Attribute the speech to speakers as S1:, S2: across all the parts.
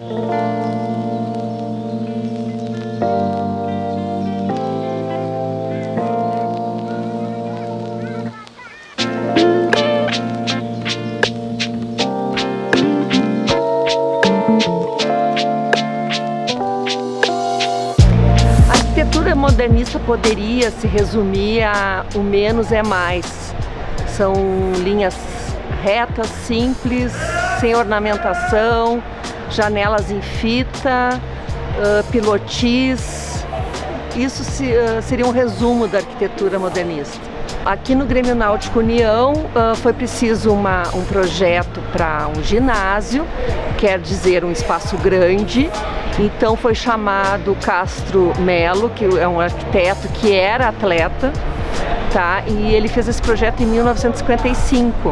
S1: A arquitetura modernista poderia se resumir a o menos é mais. São linhas retas, simples, sem ornamentação, janelas em fita, pilotis. Isso seria um resumo da arquitetura modernista. Aqui no Grêmio Náutico União foi preciso um projeto para um ginásio, quer dizer um espaço grande. Então foi chamado Castro Melo, que é um arquiteto que era atleta, tá? E ele fez esse projeto em 1955.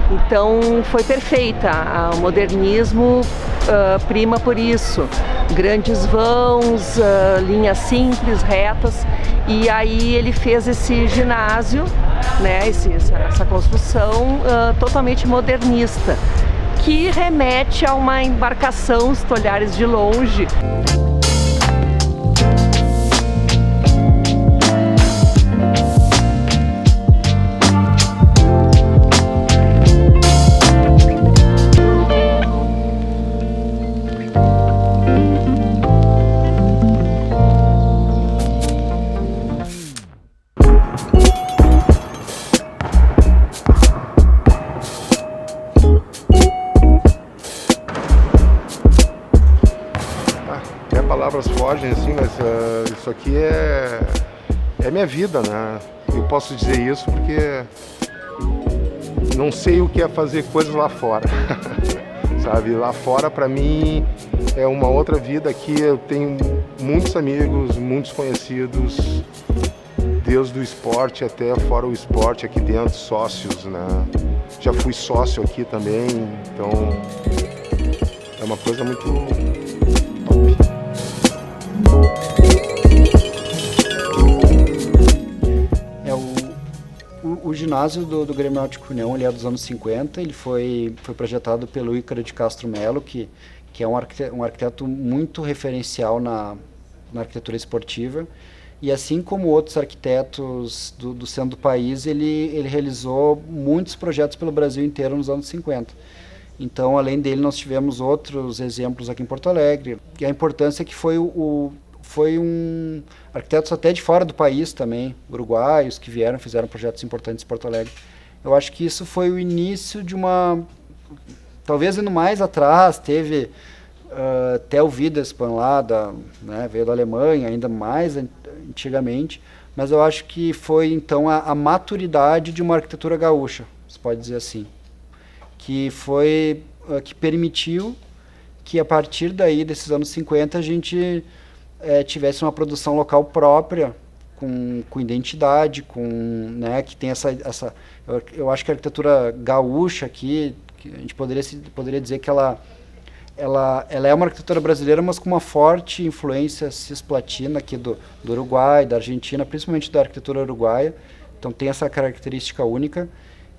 S1: Então foi perfeita, o modernismo prima por isso. Grandes vãos, linhas simples, retas. E aí ele fez esse ginásio, né, essa construção totalmente modernista, que remete a uma embarcação, se tu olhares de longe.
S2: Palavras fogem assim, mas isso aqui é minha vida, né? Eu posso dizer isso porque não sei o que é fazer coisas lá fora, sabe? Lá fora para mim é uma outra vida. Aqui eu tenho muitos amigos, muitos conhecidos, desde o esporte até fora o esporte, aqui dentro, sócios, né? Já fui sócio aqui também, então é uma coisa muito top.
S3: O ginásio do Grêmio Náutico União, ele é dos anos 50, ele foi projetado pelo Ícaro de Castro Melo, que é um arquiteto muito referencial na arquitetura esportiva. E assim como outros arquitetos do centro do país, ele realizou muitos projetos pelo Brasil inteiro nos anos 50. Então, além dele, nós tivemos outros exemplos aqui em Porto Alegre. E a importância é que foi um arquitetos até de fora do país também, uruguaios, que vieram, fizeram projetos importantes em Porto Alegre. Eu acho que isso foi o início de uma... Talvez indo mais atrás, teve até o Widerspan lá, né, veio da Alemanha, ainda mais antigamente, mas eu acho que foi então a maturidade de uma arquitetura gaúcha, se pode dizer assim, que permitiu que a partir daí, desses anos 50, a gente tivesse uma produção local própria, com identidade, né, que tem eu acho que a arquitetura gaúcha aqui, que a gente poderia dizer que ela é uma arquitetura brasileira, mas com uma forte influência cisplatina aqui do Uruguai, da Argentina, principalmente da arquitetura uruguaia. Então tem essa característica única.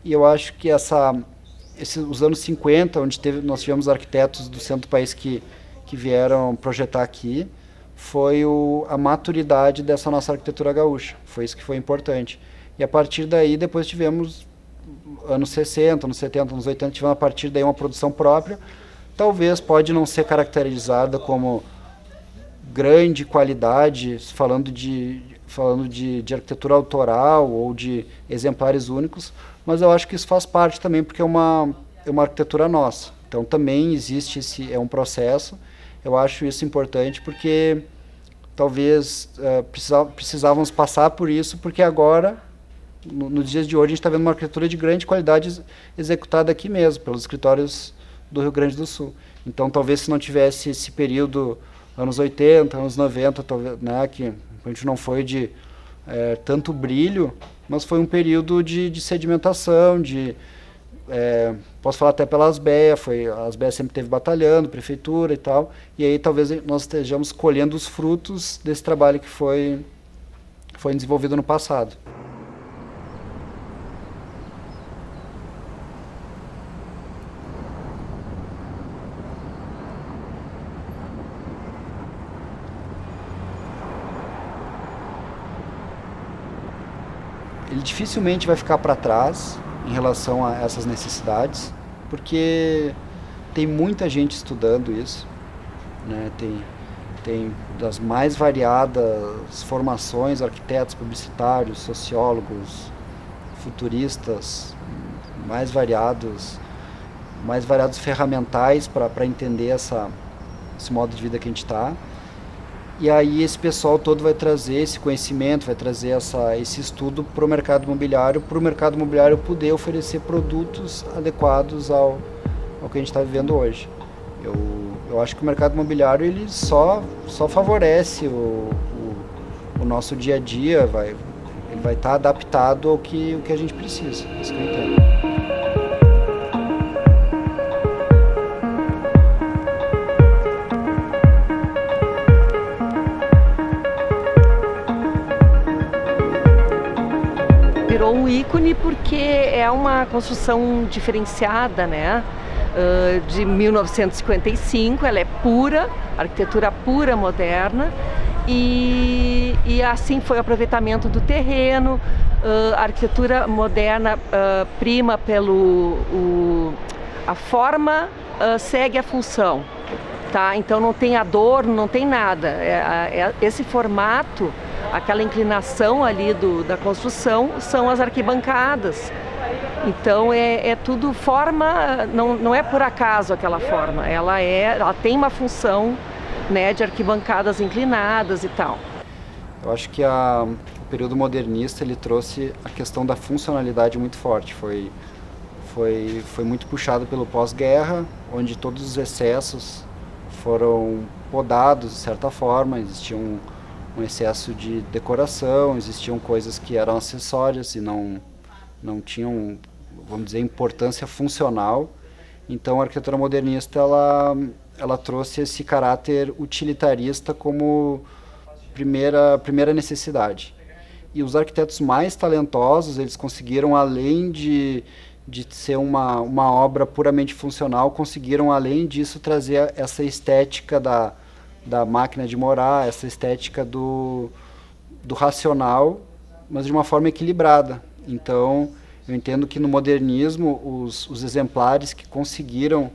S3: E eu acho que os anos 50, onde nós tivemos arquitetos do centro do país que vieram projetar aqui, foi a maturidade dessa nossa arquitetura gaúcha. Foi isso que foi importante. E a partir daí, depois tivemos anos 60, anos 70, anos 80, tivemos a partir daí uma produção própria. Talvez pode não ser caracterizada como grande qualidade, falando de arquitetura autoral ou de exemplares únicos, mas eu acho que isso faz parte também, porque é uma arquitetura nossa. Então também existe é um processo. Eu acho isso importante porque talvez precisávamos passar por isso, porque agora, nos dias de hoje, a gente está vendo uma arquitetura de grande qualidade executada aqui mesmo, pelos escritórios do Rio Grande do Sul. Então talvez se não tivesse esse período, anos 80, anos 90, talvez, né, que a gente não foi de tanto brilho, mas foi um período de sedimentação, posso falar até pela Asbeia, a Asbeia sempre esteve batalhando, prefeitura e tal, e aí talvez nós estejamos colhendo os frutos desse trabalho que foi desenvolvido no passado. ele dificilmente vai ficar para trás em relação a essas necessidades, porque tem muita gente estudando isso, né? Tem das mais variadas formações, arquitetos, publicitários, sociólogos, futuristas, mais variados ferramentais para entender esse modo de vida que a gente está. E aí esse pessoal todo vai trazer esse conhecimento, vai trazer esse estudo para o mercado imobiliário poder oferecer produtos adequados ao que a gente está vivendo hoje. Eu acho que o mercado imobiliário ele só favorece o nosso dia a dia, ele vai estar adaptado ao que a gente precisa, isso que eu entendo.
S1: Virou um ícone porque é uma construção diferenciada, né? De 1955, ela é pura, arquitetura pura, moderna, e assim foi o aproveitamento do terreno. A arquitetura moderna prima a forma segue a função, tá? Então não tem adorno, não tem nada. Esse formato, aquela inclinação ali da construção são as arquibancadas. Então é tudo forma, não é por acaso aquela forma, ela tem uma função, né, de arquibancadas inclinadas e tal.
S3: Eu acho que o período modernista ele trouxe a questão da funcionalidade muito forte, foi muito puxado pelo pós-guerra, onde todos os excessos foram podados de certa forma, existia um excesso de decoração, existiam coisas que eram acessórias e não tinham, vamos dizer, importância funcional. Então a arquitetura modernista ela trouxe esse caráter utilitarista como primeira necessidade. E os arquitetos mais talentosos, eles conseguiram, além de ser uma obra puramente funcional, conseguiram, além disso, trazer essa estética da máquina de morar, essa estética do racional, mas de uma forma equilibrada. Então, eu entendo que no modernismo, os exemplares que conseguiram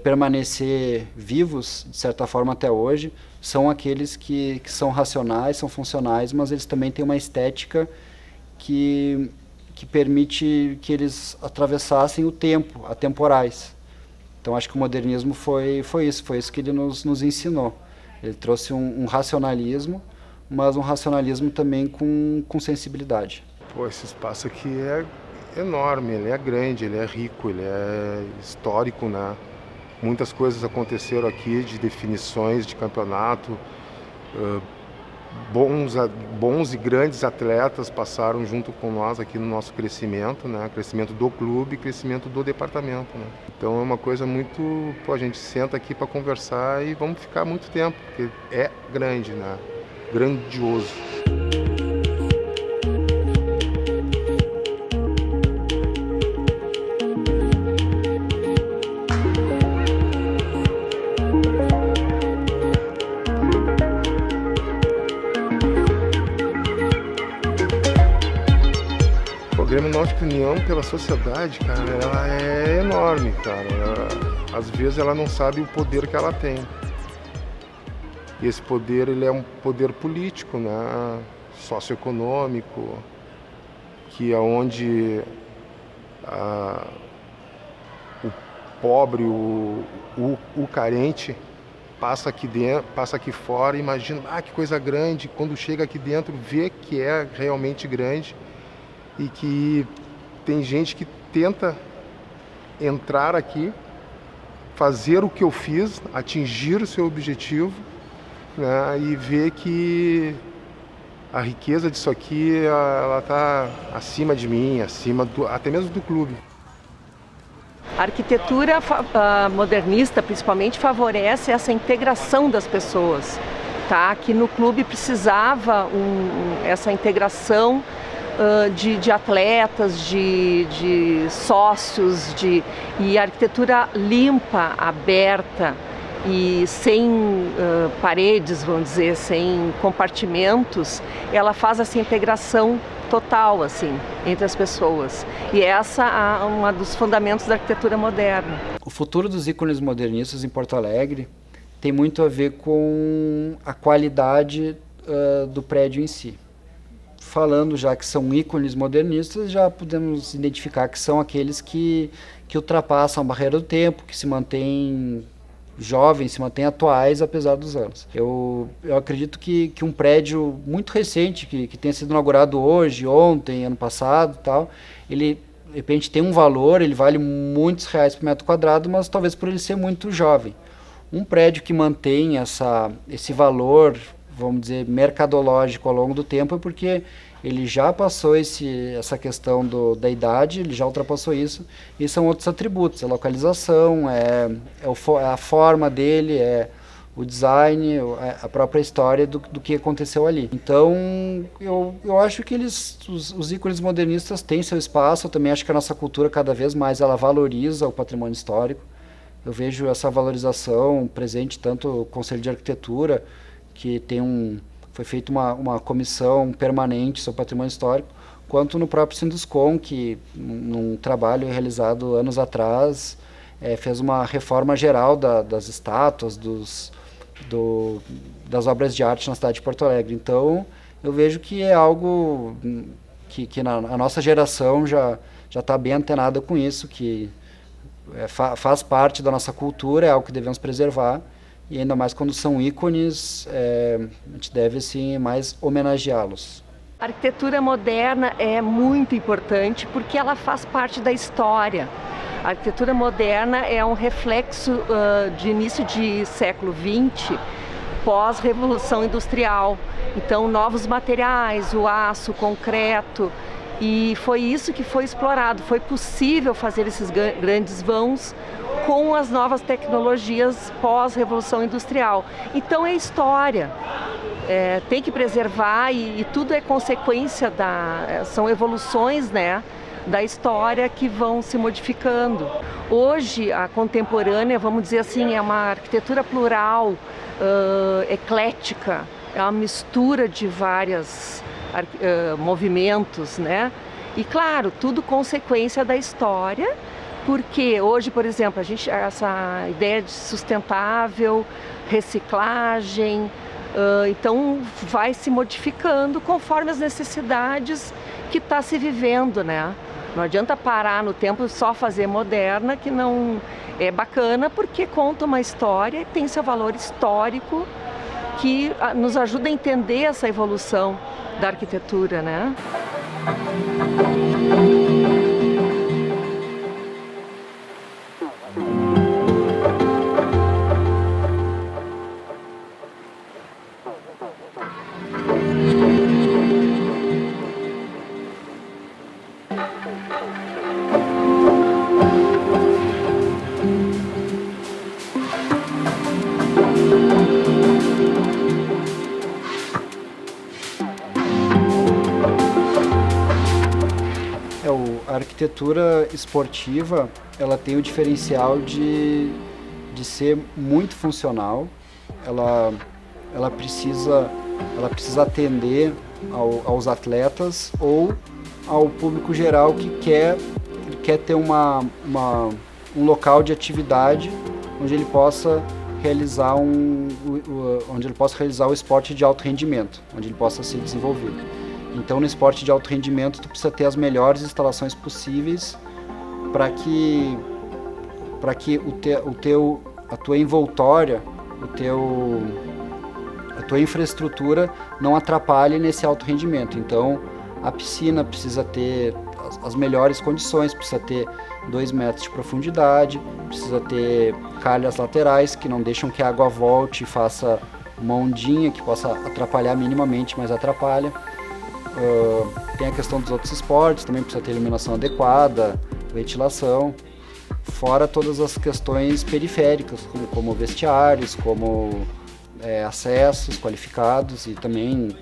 S3: permanecer vivos, de certa forma, até hoje, são aqueles que são racionais, são funcionais, mas eles também têm uma estética que permite que eles atravessassem o tempo, atemporais. Então, acho que o modernismo foi isso que ele nos ensinou. Ele trouxe um racionalismo, mas um racionalismo também com sensibilidade.
S2: Pô, esse espaço aqui é enorme, ele é grande, ele é rico, ele é histórico, né? Muitas coisas aconteceram aqui de definições de campeonato, bons e grandes atletas passaram junto com nós aqui no nosso crescimento, né? Crescimento do clube, crescimento do departamento, né? Então é uma coisa muito... Pô, a gente senta aqui para conversar e vamos ficar muito tempo, porque é grande, né? Grandioso. O Grêmio Náutico União, pela sociedade, cara, ela é enorme, cara. Às vezes ela não sabe o poder que ela tem. E esse poder, ele é um poder político, né? Socioeconômico, que é onde o pobre, o carente passa aqui fora, imagina, que coisa grande. Quando chega aqui dentro, vê que é realmente grande. E que tem gente que tenta entrar aqui, fazer o que eu fiz, atingir o seu objetivo, né, e ver que a riqueza disso aqui, ela está acima de mim, até mesmo do clube.
S1: A arquitetura modernista, principalmente, favorece essa integração das pessoas, tá? Que no clube precisava essa integração de atletas, de sócios, e a arquitetura limpa, aberta e sem paredes, vamos dizer, sem compartimentos, ela faz essa integração total, assim, entre as pessoas. E essa é um dos fundamentos da arquitetura moderna.
S3: O futuro dos ícones modernistas em Porto Alegre tem muito a ver com a qualidade do prédio em si. Falando já que são ícones modernistas, já podemos identificar que são aqueles que ultrapassam a barreira do tempo, que se mantêm jovens, se mantêm atuais apesar dos anos. Eu acredito que um prédio muito recente, que tenha sido inaugurado hoje, ontem, ano passado e tal, ele de repente tem um valor, ele vale muitos reais por metro quadrado, mas talvez por ele ser muito jovem. Um prédio que mantém esse valor, vamos dizer, mercadológico ao longo do tempo é porque ele já passou essa questão da idade, ele já ultrapassou isso, e são outros atributos, a localização, a forma dele, o design, a própria história do que aconteceu ali. Então, eu acho que os ícones modernistas têm seu espaço. Eu também acho que a nossa cultura, cada vez mais, ela valoriza o patrimônio histórico. Eu vejo essa valorização presente tanto no Conselho de Arquitetura, que foi feita uma comissão permanente sobre patrimônio histórico, quanto no próprio Sinduscon, que, num trabalho realizado anos atrás, fez uma reforma geral das estátuas, das obras de arte na cidade de Porto Alegre. Então, eu vejo que é algo que a nossa geração já está bem antenada com isso, que faz parte da nossa cultura, é algo que devemos preservar, e ainda mais quando são ícones, a gente deve assim, mais homenageá-los.
S1: A arquitetura moderna é muito importante porque ela faz parte da história. A arquitetura moderna é um reflexo de início de século XX, pós-revolução industrial. Então, novos materiais, o aço, o concreto, e foi isso que foi explorado. Foi possível fazer esses grandes vãos com as novas tecnologias pós-revolução industrial. Então, é história. Tem que preservar e tudo é consequência são evoluções, né, da história que vão se modificando. Hoje, a contemporânea, vamos dizer assim, é uma arquitetura plural, eclética, é uma mistura de vários movimentos, né? E claro, tudo consequência da história, porque hoje, por exemplo, essa ideia de sustentável, reciclagem, então vai se modificando conforme as necessidades que está se vivendo, né? Não adianta parar no tempo só fazer moderna, que não é bacana, porque conta uma história e tem seu valor histórico que nos ajuda a entender essa evolução da arquitetura, né?
S3: A arquitetura esportiva, ela tem o diferencial de ser muito funcional. Ela precisa atender aos atletas ou ao público geral que quer ter um local de atividade onde ele possa realizar o esporte de alto rendimento, onde ele possa se desenvolver. Então, no esporte de alto rendimento, tu precisa ter as melhores instalações possíveis para que a tua envoltória, a tua infraestrutura não atrapalhe nesse alto rendimento. Então, a piscina precisa ter as melhores condições, precisa ter 2 metros de profundidade, precisa ter calhas laterais que não deixam que a água volte e faça uma ondinha que possa atrapalhar minimamente, mas atrapalha. Tem a questão dos outros esportes, também precisa ter iluminação adequada, ventilação, fora todas as questões periféricas, como vestiários, como acessos qualificados e também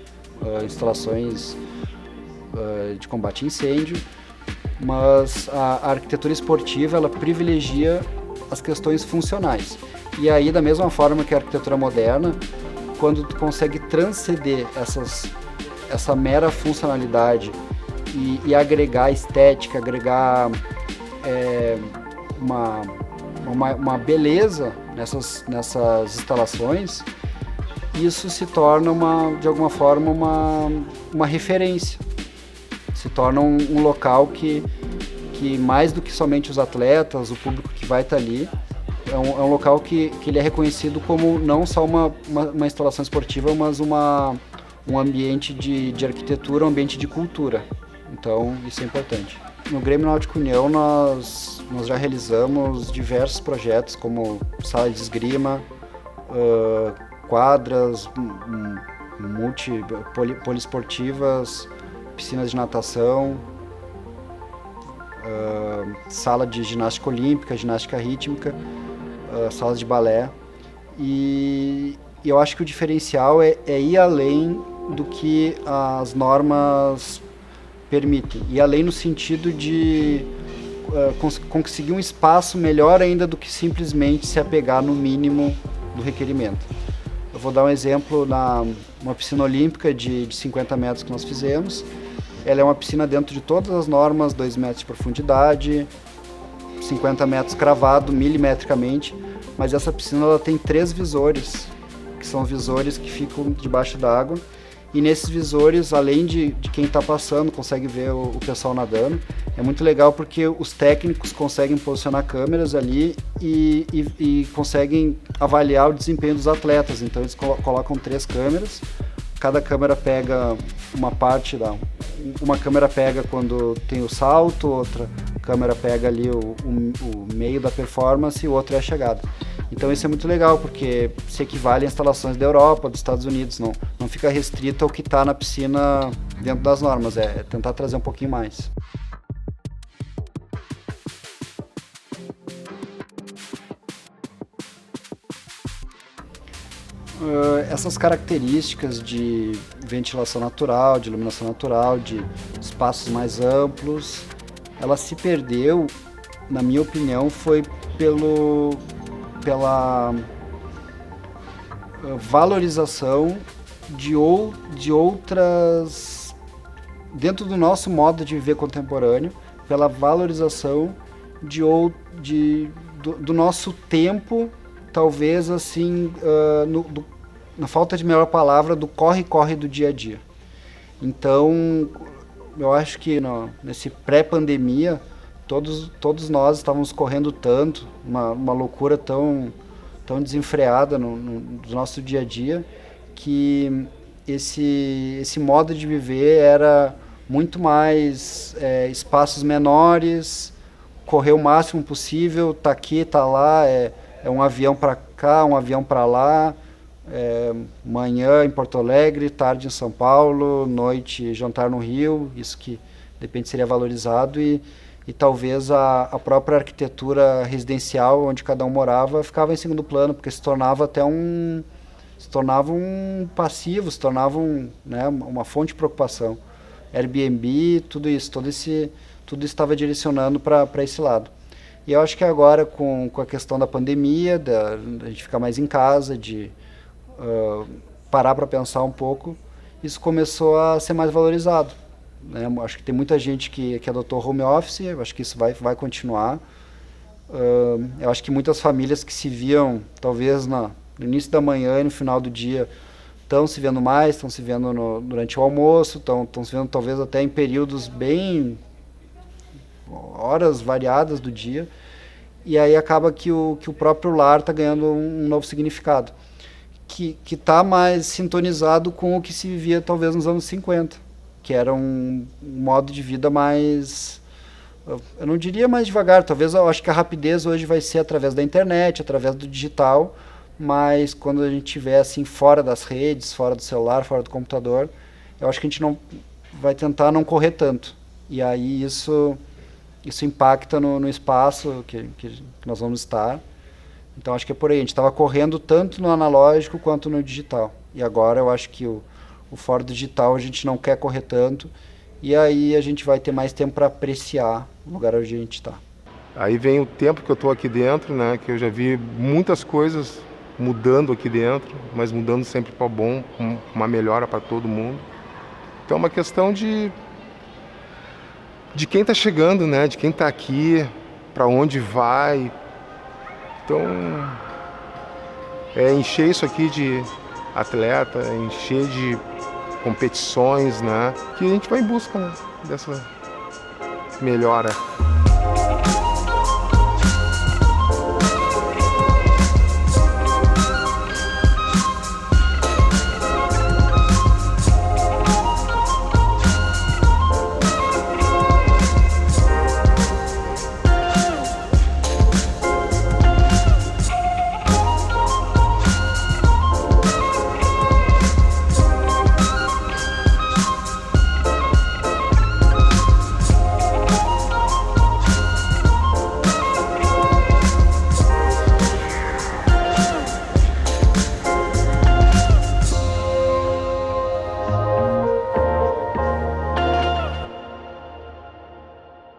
S3: instalações de combate a incêndio. Mas a arquitetura esportiva, ela privilegia as questões funcionais. E aí, da mesma forma que a arquitetura moderna, quando tu consegue transcender essa mera funcionalidade e agregar estética, agregar uma beleza nessas instalações, isso se torna de alguma forma uma referência, se torna um local que mais do que somente os atletas, o público que vai estar ali, é um local que ele é reconhecido como não só uma instalação esportiva, mas um ambiente de arquitetura, um ambiente de cultura. Então, isso é importante. No Grêmio Náutico União, nós já realizamos diversos projetos, como sala de esgrima, quadras poliesportivas, piscinas de natação, sala de ginástica olímpica, ginástica rítmica, salas de balé. E eu acho que o diferencial é ir além do que as normas permitem, e além no sentido de conseguir um espaço melhor ainda do que simplesmente se apegar no mínimo do requerimento. Eu vou dar um exemplo uma piscina olímpica de 50 metros que nós fizemos. Ela é uma piscina dentro de todas as normas, 2 metros de profundidade, 50 metros cravado milimetricamente, mas essa piscina ela tem 3 visores, que são visores que ficam debaixo d'água, e nesses visores, além de quem está passando, consegue ver o pessoal nadando. É muito legal porque os técnicos conseguem posicionar câmeras ali e conseguem avaliar o desempenho dos atletas. Então eles colocam 3 câmeras, cada câmera pega uma parte uma câmera pega quando tem o salto, outra câmera pega ali o meio da performance e outra é a chegada. Então isso é muito legal, porque se equivale a instalações da Europa, dos Estados Unidos, não fica restrito ao que está na piscina dentro das normas, é tentar trazer um pouquinho mais. Essas características de ventilação natural, de iluminação natural, de espaços mais amplos, ela se perdeu, na minha opinião, foi pela valorização de outras, dentro do nosso modo de viver contemporâneo, pela valorização do nosso tempo, talvez assim, na falta de melhor palavra, do corre-corre do dia a dia. Então, eu acho que nesse pré-pandemia, todos nós estávamos correndo tanto, uma loucura tão desenfreada no nosso dia a dia, que esse modo de viver era muito mais espaços menores, correr o máximo possível, tá aqui, tá lá, é um avião para cá, um avião para lá, manhã em Porto Alegre, tarde em São Paulo, noite jantar no Rio, isso que de repente seria valorizado, e talvez a própria arquitetura residencial onde cada um morava ficava em segundo plano, porque se tornava um passivo, se tornava uma fonte de preocupação. Airbnb, tudo isso estava direcionando para esse lado. E eu acho que agora, com a questão da pandemia, da gente ficar mais em casa, de parar para pensar um pouco, isso começou a ser mais valorizado. Acho que tem muita gente que adotou home office, eu acho que isso vai continuar. Eu acho que muitas famílias que se viam, talvez no início da manhã e no final do dia, estão se vendo mais, estão se vendo durante o almoço, estão se vendo talvez até em períodos horas variadas do dia, e aí acaba que o próprio lar está ganhando um novo significado, que está mais sintonizado com o que se vivia talvez nos anos 50, que era um modo de vida mais, eu não diria mais devagar, talvez eu acho que a rapidez hoje vai ser através da internet, através do digital, mas quando a gente estiver assim fora das redes, fora do celular, fora do computador, eu acho que a gente não vai tentar não correr tanto, e aí isso impacta no espaço que nós vamos estar. Então acho que é por aí, a gente estava correndo tanto no analógico quanto no digital, e agora eu acho que o fora do digital a gente não quer correr tanto, e aí a gente vai ter mais tempo para apreciar o lugar onde a gente está.
S2: Aí vem o tempo que eu estou aqui dentro, né, que eu já vi muitas coisas mudando aqui dentro, mas mudando sempre para o bom, uma melhora para todo mundo. Então é uma questão de de quem está chegando, né? De quem está aqui, para onde vai. Então, é encher isso aqui de atleta, encher de competições, né? Que a gente vai em busca, né, dessa melhora.